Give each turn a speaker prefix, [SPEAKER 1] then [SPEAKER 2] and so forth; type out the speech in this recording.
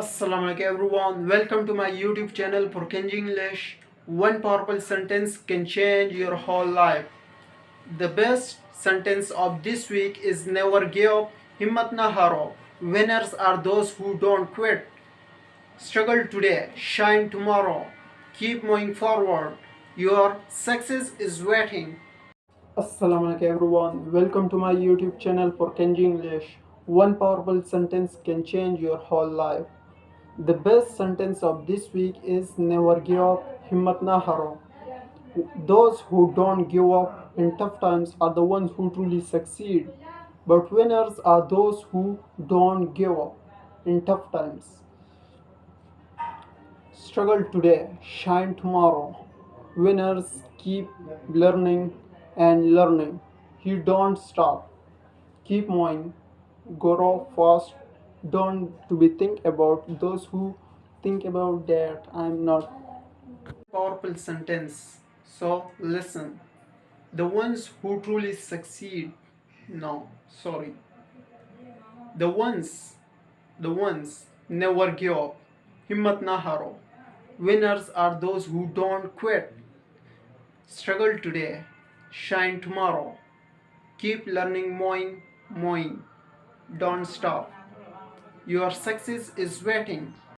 [SPEAKER 1] Assalamualaikum everyone. Welcome to my YouTube channel PurkinjiEnglish. One powerful sentence can change your whole life. The best sentence of this week is never give up, himmat na haro. Winners are those who don't quit. Struggle today, shine tomorrow. Keep moving forward. Your success is waiting. Assalamualaikum everyone. Welcome to my YouTube channel PurkinjiEnglish. One powerful sentence can change your whole life. The best sentence of this week is never give up, himmat na haro. Those who don't give up in tough times are the ones who truly succeed. But winners are those who don't give up in tough times. Struggle today, shine tomorrow. Winners keep learning and learning. You don't stop. Keep moving. Grow fast. Don't to be think about those who think about that I'm not. Powerful sentence. So listen. The ones who truly succeed. No, sorry. The ones never give up. Himmat na haro. Winners are those who don't quit. Struggle today, shine tomorrow. Keep learning, moving. Don't stop. Your success is waiting.